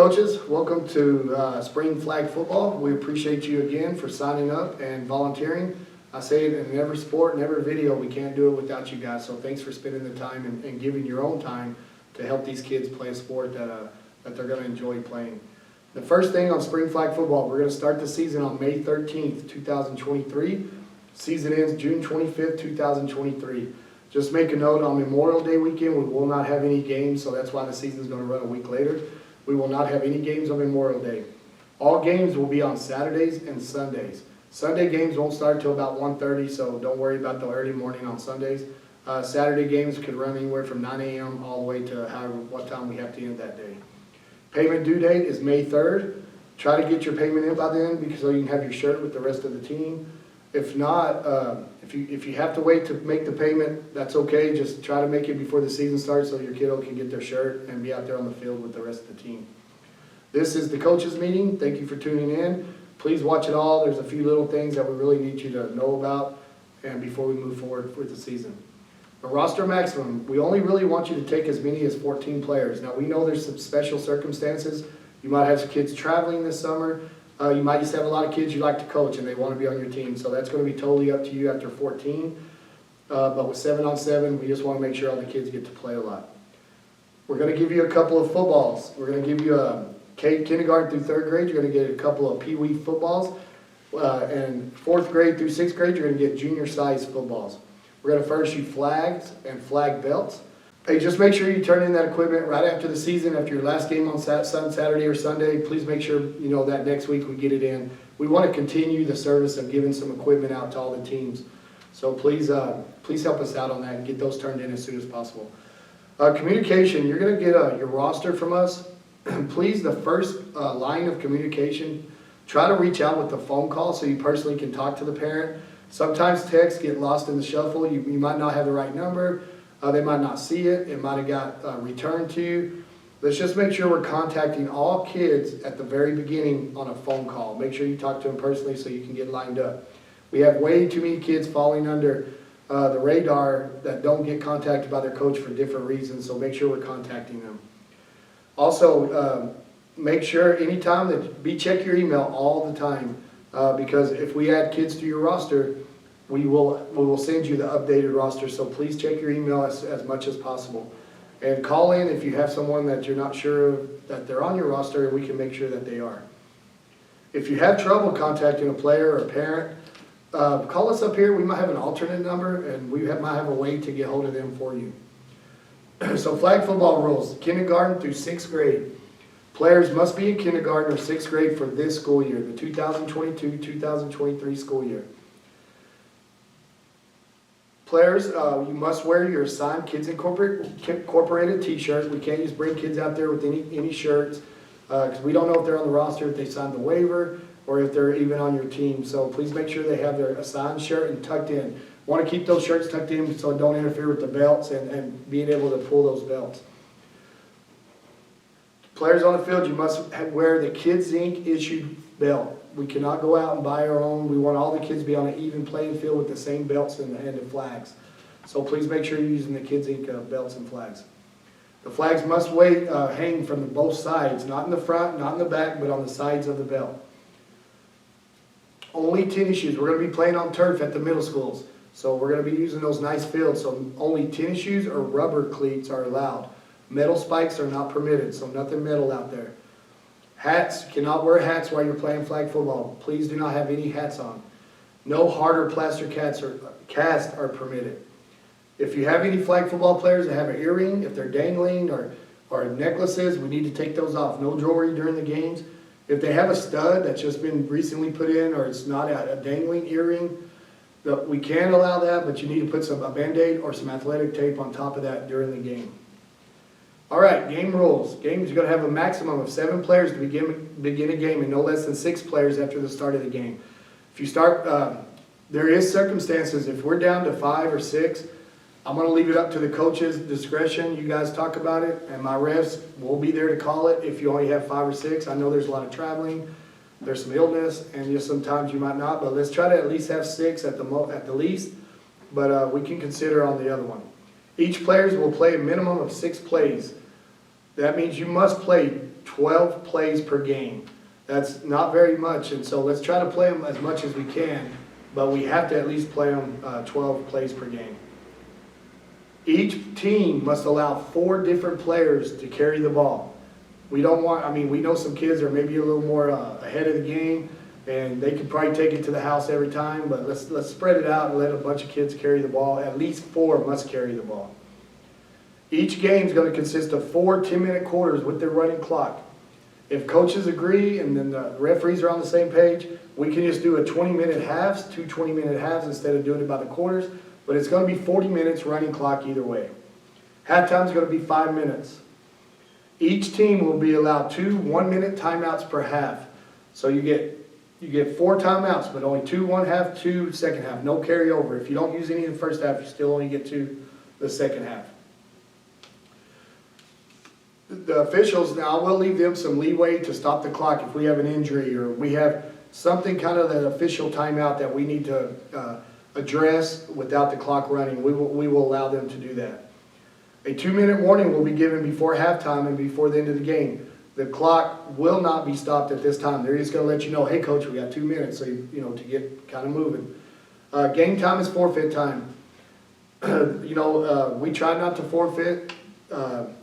coaches, welcome to spring flag football. We appreciate you again for signing up and volunteering. I say it in every sport and every video, we can't do it without you guys. So thanks for spending the time and giving your own time to help these kids play a sport that they're going to enjoy playing. The first thing on spring flag football, we're going to start the season on May 13th, 2023. Season ends June 25th, 2023. Just make a note, on Memorial Day weekend, we will not have any games, so that's why the season is going to run a week later. We will not have any games on Memorial Day. All games will be on Saturdays and Sundays. Sunday games won't start until about 1:30, so don't worry about the early morning on Sundays. Saturday games could run anywhere from 9 a.m. all the way to what time we have to end that day. Payment due date is May 3rd. Try to get your payment in by then because so you can have your shirt with the rest of the team. If not, if you have to wait to make the payment, that's okay. Just try to make it before the season starts so your kiddo can get their shirt and be out there on the field with the rest of the team. This is the coaches meeting. Thank you for tuning in. Please watch it all. There's a few little things that we really need you to know about and before we move forward with the season. A roster maximum, we only really want you to take as many as 14 players. Now we know there's some special circumstances. You might have some kids traveling this summer. You might just have a lot of kids you like to coach and they want to be on your team. So that's going to be totally up to you after 14. But with 7-on-7, we just want to make sure all the kids get to play a lot. We're going to give you a couple of footballs. We're going to give you kindergarten through 3rd grade. You're going to get a couple of pee-wee footballs. And 4th grade through 6th grade, you're going to get junior-sized footballs. We're going to furnish you flags and flag belts. Hey, just make sure you turn in that equipment right after the season, after your last game on Saturday or Sunday. Please make sure that next week we get it in. We want to continue the service of giving some equipment out to all the teams. So please help us out on that and get those turned in as soon as possible. Communication, you're going to get your roster from us. Please, the first line of communication, try to reach out with a phone call so you personally can talk to the parent. Sometimes texts get lost in the shuffle. You might not have the right number. They might not see it. It might have got returned to you. Let's just make sure we're contacting all kids at the very beginning on a phone call. Make sure you talk to them personally so you can get lined up. We have way too many kids falling under the radar that don't get contacted by their coach for different reasons, so make sure we're contacting them. Also, make sure anytime check your email all the time because if we add kids to your roster, we will send you the updated roster, so please check your email as much as possible. And call in if you have someone that you're not sure that they're on your roster, and we can make sure that they are. If you have trouble contacting a player or a parent, call us up here. We might have an alternate number, and we might have a way to get hold of them for you. So flag football rules, kindergarten through 6th grade. Players must be in kindergarten or 6th grade for this school year, the 2022-2023 school year. Players, you must wear your assigned Kids Incorporated t-shirt. We can't just bring kids out there with any shirts because we don't know if they're on the roster, if they signed the waiver, or if they're even on your team. So please make sure they have their assigned shirt and tucked in. Want to keep those shirts tucked in so it don't interfere with the belts and being able to pull those belts. Players on the field, you must wear the Kids Inc. issued belt. We cannot go out and buy our own. We want all the kids to be on an even playing field with the same belts and the flags. So please make sure you're using the Kids Inc. Belts and flags. The flags must hang from both sides, not in the front, not in the back, but on the sides of the belt. Only tennis shoes. We're going to be playing on turf at the middle schools. So we're going to be using those nice fields. So only tennis shoes or rubber cleats are allowed. Metal spikes are not permitted, so nothing metal out there. Hats, cannot wear hats while you're playing flag football. Please do not have any hats on. No hard or plaster cast are permitted. If you have any flag football players that have an earring, if they're dangling or necklaces, we need to take those off. No jewelry during the games. If they have a stud that's just been recently put in or it's not a dangling earring, we can allow that, but you need to put a Band-Aid or some athletic tape on top of that during the game. All right, game rules. Games, you're going to have a maximum of 7 players to begin a game and no less than 6 players after the start of the game. If you start, there is circumstances. If we're down to 5 or 6, I'm going to leave it up to the coach's discretion. You guys talk about it, and my refs will be there to call it if you only have 5 or 6. I know there's a lot of traveling. There's some illness, and just sometimes you might not, but let's try to at least have 6 at the least, but we can consider on the other one. Each player will play a minimum of 6 plays. That means you must play 12 plays per game. That's not very much, and so let's try to play them as much as we can, but we have to at least play them 12 plays per game. Each team must allow 4 different players to carry the ball. We don't want, I mean, we know some kids are maybe a little more ahead of the game, and they could probably take it to the house every time, but let's spread it out and let a bunch of kids carry the ball. At least 4 must carry the ball. Each game is going to consist of 4 10-minute quarters with their running clock. If coaches agree and then the referees are on the same page, we can just do a 20-minute halves, 2 20-minute halves instead of doing it by the quarters, but it's going to be 40 minutes running clock either way. Halftime is going to be 5 minutes. Each team will be allowed 2 1-minute timeouts per half. So you get 4 timeouts, but only 2 one half, 2 second half. No carryover. If you don't use any in the first half, you still only get 2 the second half. The officials, now I will leave them some leeway to stop the clock if we have an injury or we have something kind of an official timeout that we need to address without the clock running. We will allow them to do that. A 2-minute warning will be given before halftime and before the end of the game. The clock will not be stopped at this time. They're just going to let you know, hey coach, we got 2 minutes, so you know, to get kind of moving. Game time is forfeit time. We try not to forfeit.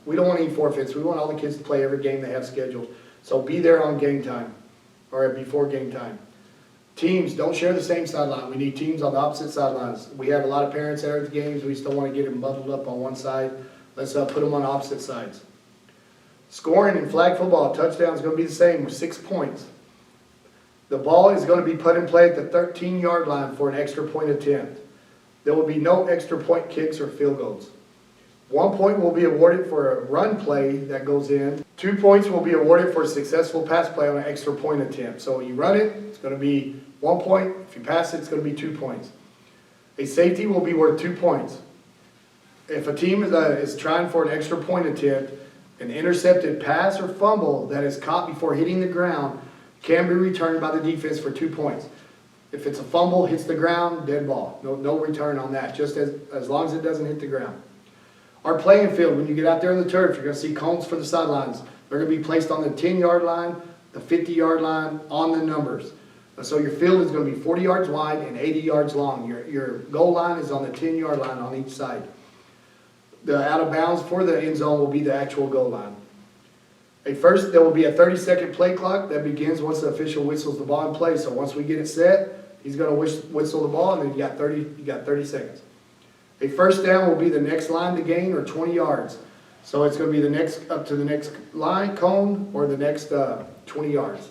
We don't want any forfeits. We want all the kids to play every game they have scheduled. So be there on game time or before game time. Teams, don't share the same sideline. We need teams on the opposite sidelines. We have a lot of parents there at the games. We still want to get them muddled up on one side. Let's put them on opposite sides. Scoring in flag football, touchdown is going to be the same with 6 points. The ball is going to be put in play at the 13-yard line for an extra point attempt. There will be no extra point kicks or field goals. 1 point will be awarded for a run play that goes in. 2 points will be awarded for a successful pass play on an extra point attempt. So you run it, it's going to be 1 point. If you pass it, it's going to be 2 points. A safety will be worth 2 points. If a team is trying for an extra point attempt, an intercepted pass or fumble that is caught before hitting the ground can be returned by the defense for 2 points. If it's a fumble, hits the ground, dead ball. No return on that, just as long as it doesn't hit the ground. Our playing field, when you get out there on the turf, you're going to see cones for the sidelines. They're going to be placed on the 10-yard line, the 50-yard line, on the numbers. So your field is going to be 40 yards wide and 80 yards long. Your goal line is on the 10-yard line on each side. The out of bounds for the end zone will be the actual goal line. There will be a 30-second play clock that begins once the official whistles the ball in play. So once we get it set, he's going to whistle the ball, and then you got 30 seconds. A first down will be the next line to gain, or 20 yards. So it's going to be up to the next line, cone, or the next 20 yards.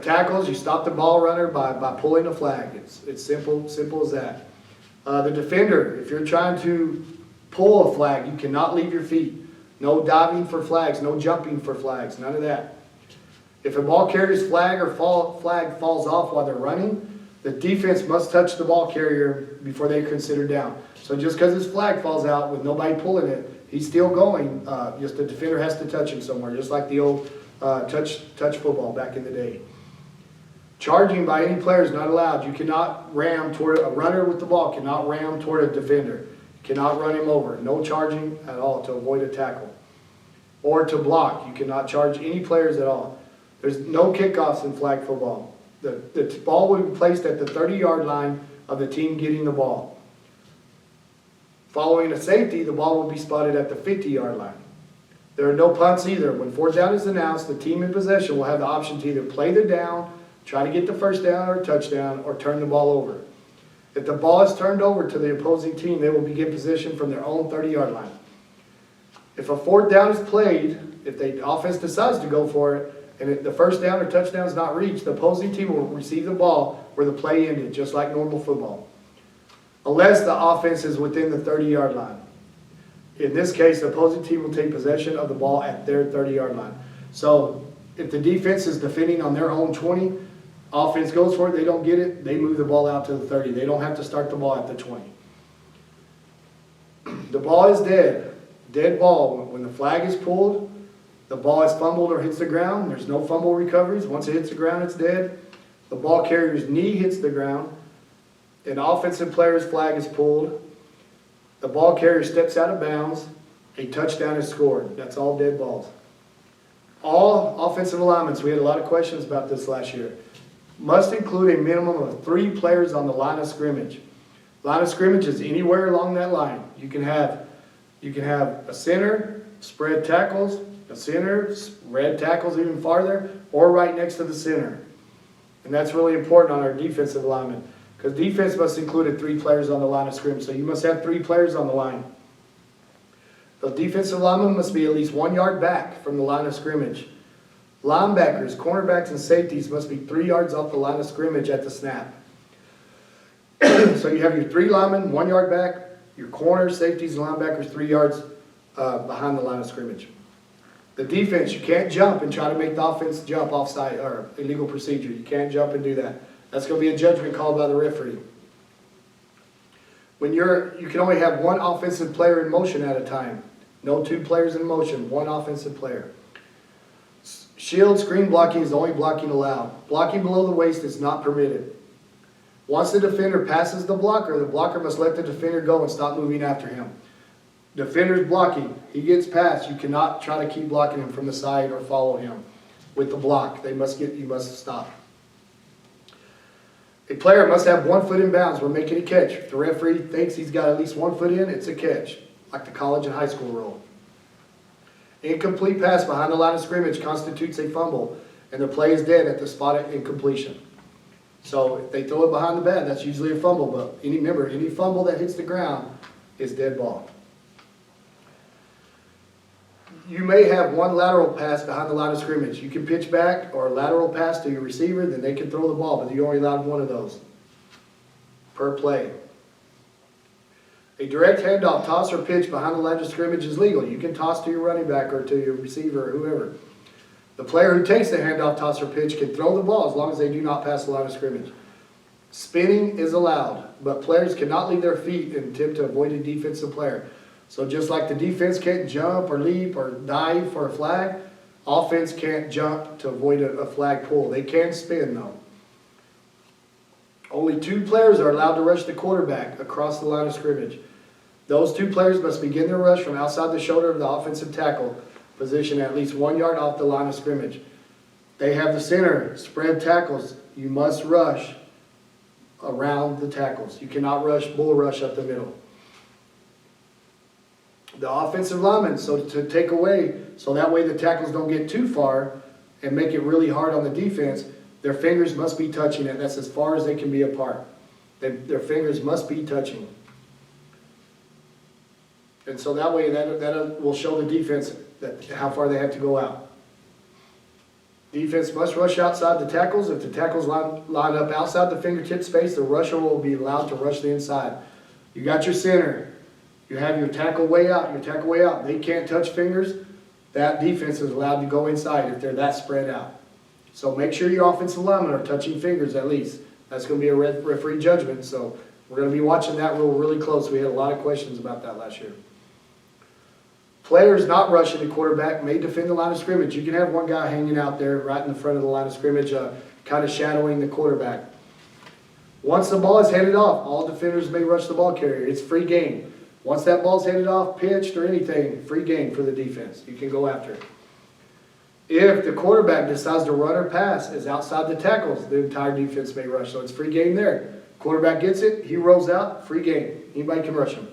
Tackles, you stop the ball runner by pulling a flag. It's simple as that. The defender, if you're trying to pull a flag, you cannot leave your feet. No diving for flags, no jumping for flags, none of that. If a ball carrier's flag falls off while they're running, the defense must touch the ball carrier before they're considered down. So just because his flag falls out with nobody pulling it, he's still going. Just the defender has to touch him somewhere, just like the old touch football back in the day. Charging by any player is not allowed. You cannot ram toward a runner with the ball, cannot ram toward a defender. You cannot run him over. No charging at all to avoid a tackle. Or to block. You cannot charge any players at all. There's no kickoffs in flag football. The ball will be placed at the 30-yard line of the team getting the ball. Following a safety, the ball will be spotted at the 50-yard line. There are no punts either. When fourth down is announced, the team in possession will have the option to either play the down, try to get the first down or touchdown, or turn the ball over. If the ball is turned over to the opposing team, they will begin possession from their own 30-yard line. If a fourth down is played, if the offense decides to go for it, and the first down or touchdown is not reached, the opposing team will receive the ball where the play ended, just like normal football, unless the offense is within the 30-yard line. In this case, the opposing team will take possession of the ball at their 30-yard line. So if the defense is defending on their own 20, offense goes for it, they don't get it, they move the ball out to the 30. They don't have to start the ball at the 20. The ball is dead. Dead ball. When the flag is pulled, the ball is fumbled or hits the ground. There's no fumble recoveries. Once it hits the ground, it's dead. The ball carrier's knee hits the ground. An offensive player's flag is pulled. The ball carrier steps out of bounds. A touchdown is scored. That's all dead balls. All offensive alignments, we had a lot of questions about this last year, must include a minimum of 3 players on the line of scrimmage. Line of scrimmage is anywhere along that line. You can have a center, spread tackles, a center, spread tackles even farther, or right next to the center. And that's really important on our defensive alignment, because defense must include 3 players on the line of scrimmage. So you must have 3 players on the line. The defensive lineman must be at least 1 yard back from the line of scrimmage. Linebackers, cornerbacks, and safeties must be 3 yards off the line of scrimmage at the snap. So you have your 3 linemen, 1 yard back, your corners, safeties, and linebackers 3 yards behind the line of scrimmage. The defense, you can't jump and try to make the offense jump offside or illegal procedure. You can't jump and do that. That's going to be a judgment called by the referee. You can only have 1 offensive player in motion at a time. No 2 players in motion, 1 offensive player. Shield screen blocking is the only blocking allowed. Blocking below the waist is not permitted. Once the defender passes the blocker must let the defender go and stop moving after him. Defender's blocking. He gets past. You cannot try to keep blocking him from the side or follow him with the block. You must stop. A player must have 1 foot in bounds when making a catch. If the referee thinks he's got at least 1 foot in, it's a catch, like the college and high school rule. Incomplete pass behind the line of scrimmage constitutes a fumble, and the play is dead at the spot of incompletion. So if they throw it behind the bat, that's usually a fumble, but remember, any fumble that hits the ground is dead ball. You may have 1 lateral pass behind the line of scrimmage. You can pitch back or a lateral pass to your receiver, then they can throw the ball, but you only allowed 1 of those per play. A direct handoff, toss, or pitch behind the line of scrimmage is legal. You can toss to your running back or to your receiver or whoever. The player who takes the handoff, toss, or pitch can throw the ball as long as they do not pass the line of scrimmage. Spinning is allowed, but players cannot leave their feet and attempt to avoid a defensive player. So just like the defense can't jump or leap or dive for a flag, offense can't jump to avoid a flag pull. They can spin though. Only 2 players are allowed to rush the quarterback across the line of scrimmage. Those 2 players must begin their rush from outside the shoulder of the offensive tackle position at least 1 yard off the line of scrimmage. They have the center, spread tackles. You must rush around the tackles. You cannot bull rush up the middle. The offensive linemen, so to take away, so that way the tackles don't get too far and make it really hard on the defense, their fingers must be touching it. That's as far as they can be apart. Their fingers must be touching. And so that way that will show the defense how far they have to go out. Defense must rush outside the tackles. If the tackles line up outside the fingertip space, the rusher will be allowed to rush the inside. You got your center. You have your tackle way out. They can't touch fingers. That defense is allowed to go inside if they're that spread out. So make sure your offensive linemen are touching fingers at least. That's going to be a referee judgment. So we're going to be watching that rule really close. We had a lot of questions about that last year. Players not rushing the quarterback may defend the line of scrimmage. You can have 1 guy hanging out there right in the front of the line of scrimmage, kind of shadowing the quarterback. Once the ball is handed off, all defenders may rush the ball carrier. It's free game. Once that ball's handed off, pitched, or anything, free game for the defense. You can go after it. If the quarterback decides to run or pass is outside the tackles, the entire defense may rush. So it's free game there. Quarterback gets it, he rolls out, free game. Anybody can rush him.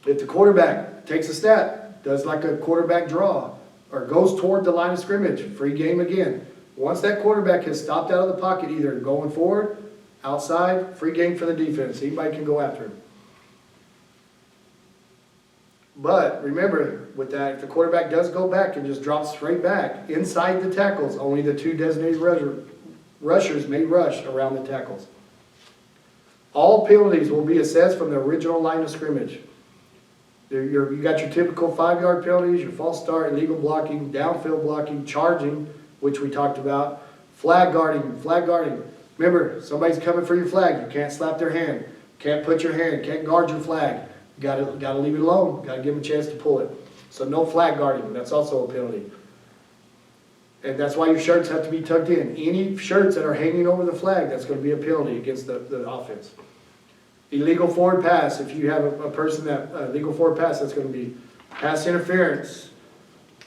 If the quarterback takes a snap, does like a quarterback draw, or goes toward the line of scrimmage, free game again. Once that quarterback has stopped out of the pocket, either going forward, outside, free game for the defense. Anybody can go after him. But remember, with that, if the quarterback does go back and just drops straight back, inside the tackles, only the 2 designated rushers may rush around the tackles. All penalties will be assessed from the original line of scrimmage. You got your typical 5-yard penalties, your false start, illegal blocking, downfield blocking, charging, which we talked about, flag guarding. Remember, somebody's coming for your flag. You can't slap their hand, can't put your hand, can't guard your flag. You got to leave it alone. Got to give them a chance to pull it. So no flag guarding. That's also a penalty. And that's why your shirts have to be tucked in. Any shirts that are hanging over the flag, that's going to be a penalty against the offense. Illegal forward pass. If you have a person that illegal forward pass, that's going to be pass interference,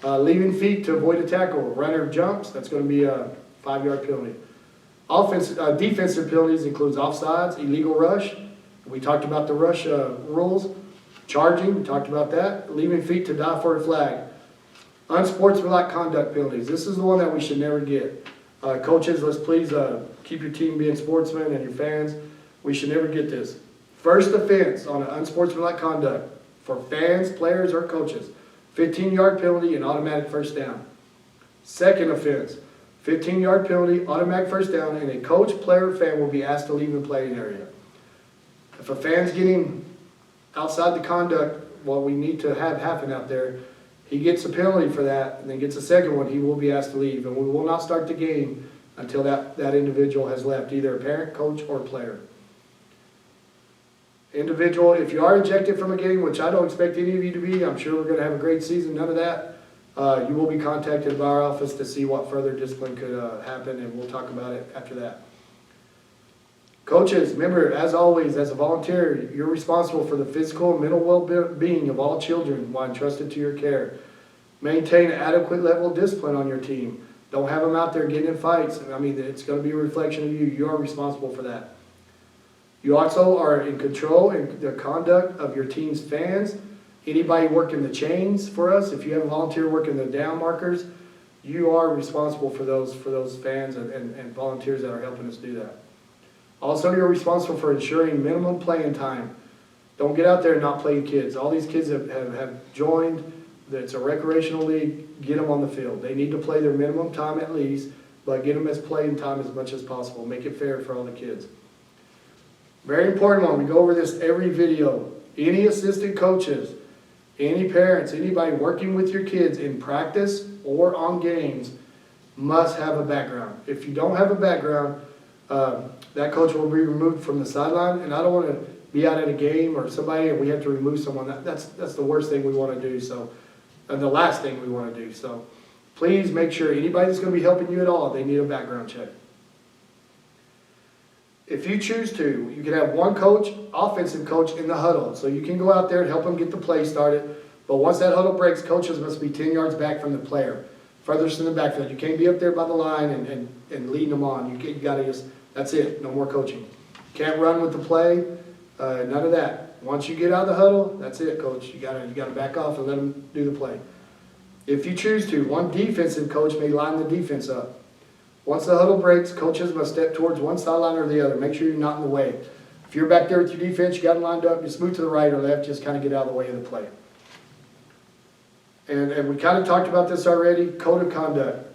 Leaving feet to avoid a tackle. Runner jumps, that's going to be a 5-yard penalty. Defensive penalties includes offsides, illegal rush. We talked about the rush rules. Charging, we talked about that. Leaving feet to die for a flag. Unsportsmanlike conduct penalties. This is the one that we should never get. Coaches, let's please keep your team being sportsmen and your fans. We should never get this. First offense on an unsportsmanlike conduct for fans, players, or coaches, 15-yard penalty and automatic first down. Second offense, 15-yard penalty, automatic first down, and a coach, player, or fan will be asked to leave the playing area. If a fan's getting outside the conduct, what we need to have happen out there, he gets a penalty for that, and then gets a second one, he will be asked to leave. And we will not start the game until that individual has left, either a parent, coach, or player. Individual, if you are ejected from a game, which I don't expect any of you to be, I'm sure we're going to have a great season, none of that, you will be contacted by our office to see what further discipline could happen, and we'll talk about it after that. Coaches, remember, as always, as a volunteer, you're responsible for the physical and mental well-being of all children while entrusted to your care. Maintain an adequate level of discipline on your team. Don't have them out there getting in fights. I mean, it's going to be a reflection of you. You are responsible for that. You also are in control in the conduct of your team's fans. Anybody working the chains for us, if you have a volunteer working the down markers, you are responsible for those fans and volunteers that are helping us do that. Also, you're responsible for ensuring minimum playing time. Don't get out there and not play kids. All these kids have joined. It's a recreational league. Get them on the field. They need to play their minimum time at least, but get them as playing time as much as possible. Make it fair for all the kids. Very important one. We go over this every video. Any assistant coaches, any parents, anybody working with your kids in practice or on games must have a background. If you don't have a background, that coach will be removed from the sideline, and I don't want to be out at a game or somebody and we have to remove someone. That's the worst thing we want to do. So, and the last thing we want to do. So, please make sure anybody that's going to be helping you at all, they need a background check. If you choose to, you can have one coach, offensive coach, in the huddle. So you can go out there and help them get the play started. But once that huddle breaks, coaches must be 10 yards back from the player, furthest in the backfield. You can't be up there by the line and leading them on. You got to just, that's it, no more coaching. Can't run with the play, none of that. Once you get out of the huddle, that's it, coach. You got to back off and let them do the play. If you choose to, one defensive coach may line the defense up. Once the huddle breaks, coaches must step towards one sideline or the other. Make sure you're not in the way. If you're back there with your defense, you got them lined up, just move to the right or left, just kind of get out of the way of the play. And we kind of talked about this already, code of conduct.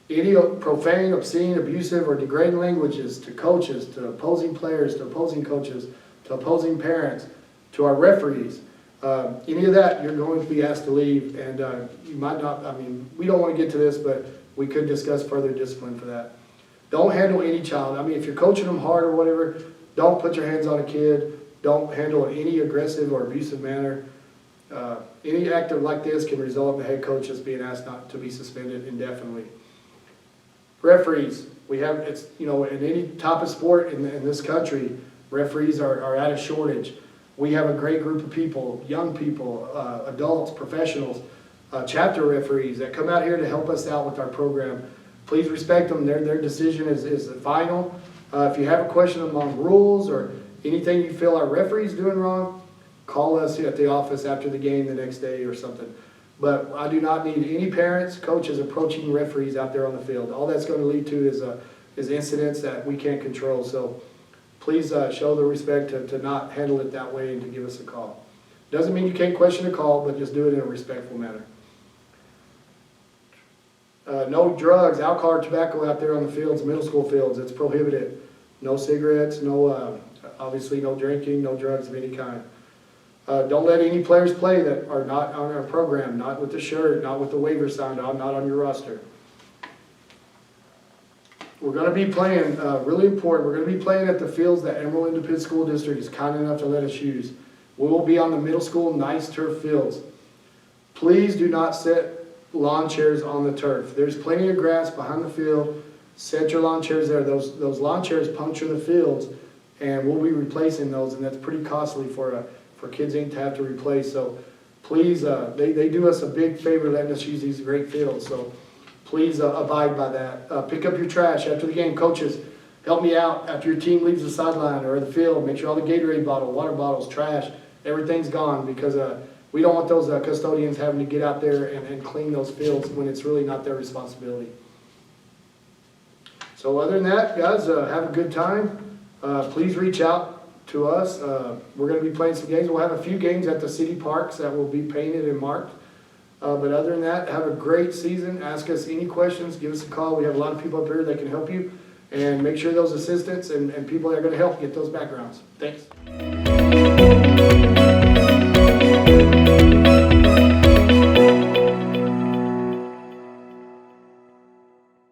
Any profane, obscene, abusive, or degrading languages to coaches, to opposing players, to opposing coaches, to opposing parents, to our referees, any of that, you're going to be asked to leave. And you might not, I mean, we don't want to get to this, but we could discuss further discipline for that. Don't handle any child. I mean, if you're coaching them hard or whatever, don't put your hands on a kid. Don't handle it in any aggressive or abusive manner. Any act like this can result in the head coach just being asked not to be suspended indefinitely. Referees, we have, it's, you know, in any type of sport in this country, referees are at a shortage. We have a great group of people, young people, adults, professionals, chapter referees that come out here to help us out with our program. Please respect them. Their decision is the final. If you have a question among rules or anything you feel our referee's doing wrong, call us at the office after the game the next day or something. But I do not need any parents, coaches approaching referees out there on the field. All that's going to lead to is incidents that we can't control. So please show the respect to not handle it that way and to give us a call. Doesn't mean you can't question a call, but just do it in a respectful manner. No drugs, alcohol, or tobacco out there on the fields, middle school fields. It's prohibited. No cigarettes, obviously no drinking, no drugs of any kind. Don't let any players play that are not on our program, not with the shirt, not with the waiver signed on, not on your roster. We're going to be playing, really important, we're going to be playing at the fields that Emerald Independent School District is kind enough to let us use. We will be on the middle school nice turf fields. Please do not set lawn chairs on the turf. There's plenty of grass behind the field. Set your lawn chairs there. Those lawn chairs puncture the fields, and we'll be replacing those, and that's pretty costly for Kids Inc. to have to replace. So please, they do us a big favor letting us use these great fields, so please abide by that. Pick up your trash after the game. Coaches, help me out after your team leaves the sideline or the field. Make sure all the Gatorade bottle, water bottles, trash, everything's gone, because we don't want those custodians having to get out there and clean those fields when it's really not their responsibility. So other than that, guys, have a good time. Please reach out to us. We're going to be playing some games. We'll have a few games at the city parks that will be painted and marked. But other than that, have a great season. Ask us any questions. Give us a call. We have a lot of people up here that can help you. And make sure those assistants and people that are going to help get those backgrounds. Thanks.